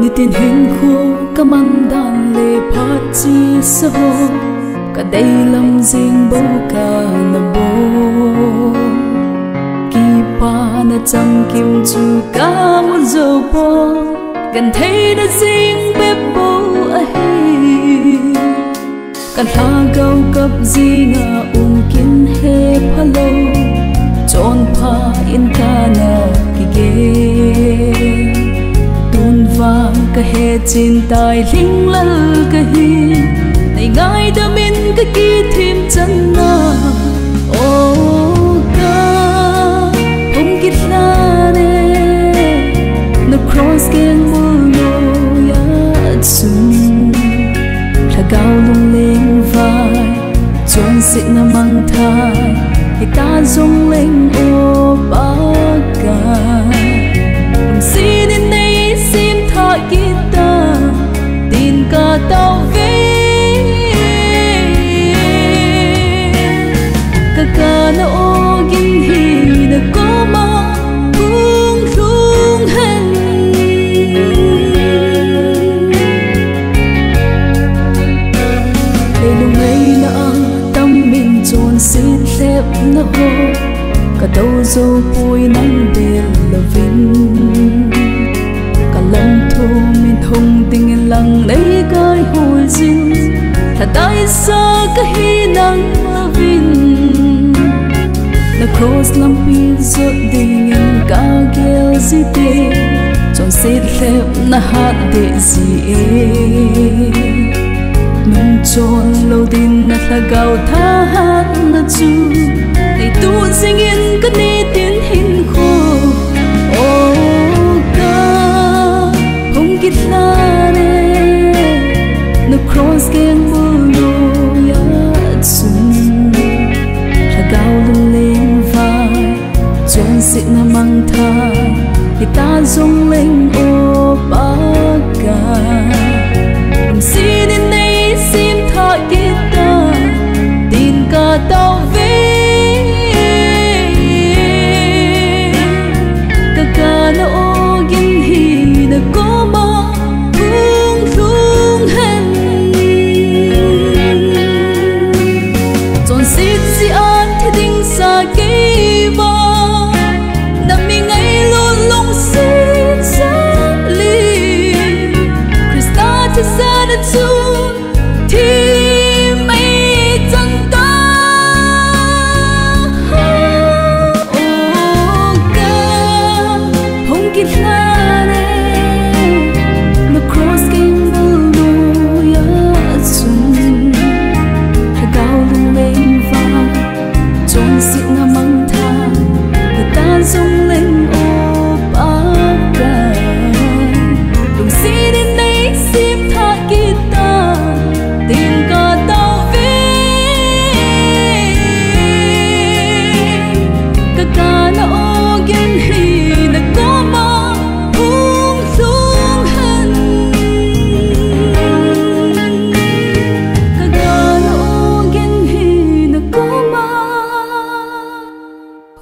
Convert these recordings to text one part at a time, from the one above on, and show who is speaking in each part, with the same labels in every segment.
Speaker 1: Nitin hinkho kamandan le phat chi so ka dei lam jing bo ka na bo ki pa na cham kim chu ka mu zo po kan thei na jing be bo a hi kan ha gau kap jinga kin he phalo chon pha in ka na ki ge ka he chin tai ling lal ka hi nei ngai da min ka ki thim chan na o ka hum ki la ne no cross ken mu no ya sun la gao lung leng vai chon sit na mang thai hi ta zong leng o ba ka sin in nei sim tha kita tin ka tao ve ka ka na ogin hi na ko ma kung lung hen le lung ai na tâm mình chôn xin lep na ho ka đâu zo pui nang bel la vin lâm thu min hùng tình lặng lấy cái hồi dinh thà tại sao cái hi nắng vin na cross lam pin zot ding in ka gel gì te chọn xịt lep na hát de gì nung chọn lâu din na thà gạo tha hát na chu này tu sing in cái ni tin hinkho no cross ken mu no ya sun la gao lung leng vai chon sit na mang thai hi ta zong leng o ba ka sin in nei sim tha kita tin ka tao ve ka ka na ogin hi na ko ma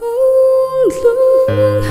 Speaker 2: Hãy subscribe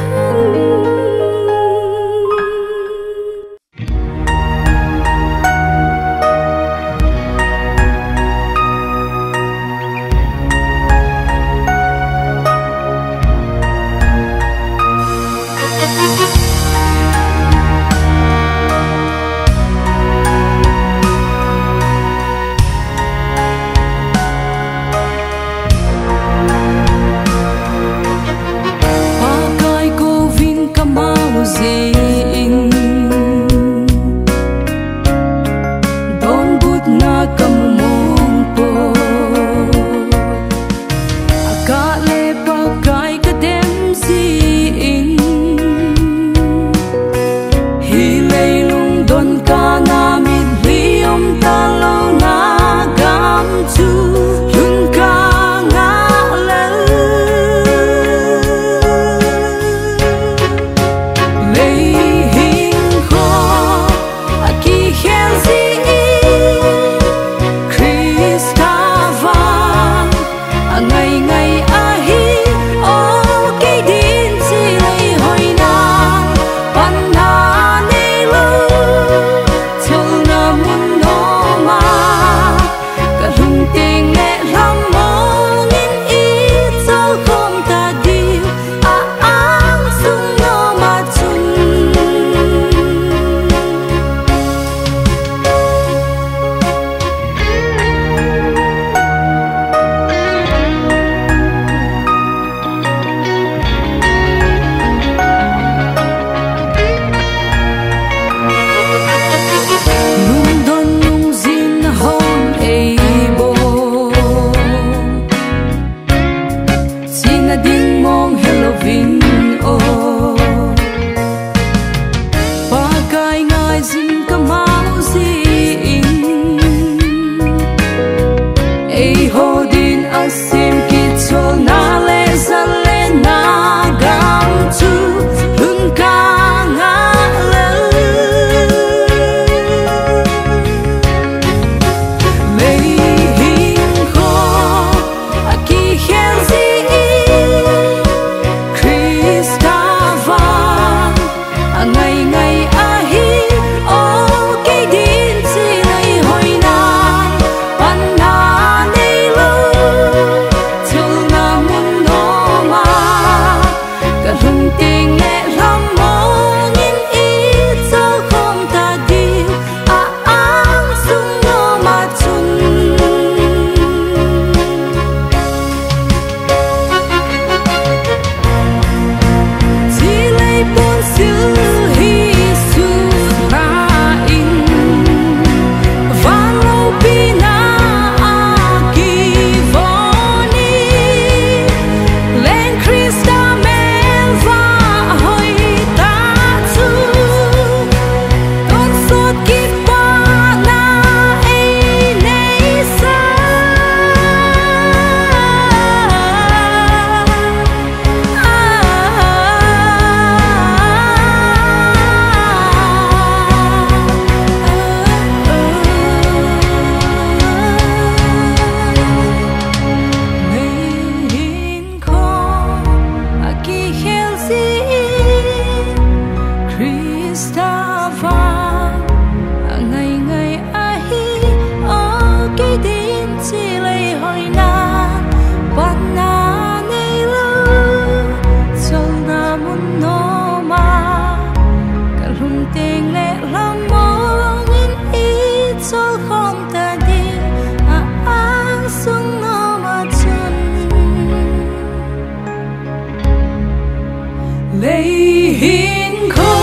Speaker 1: hinkho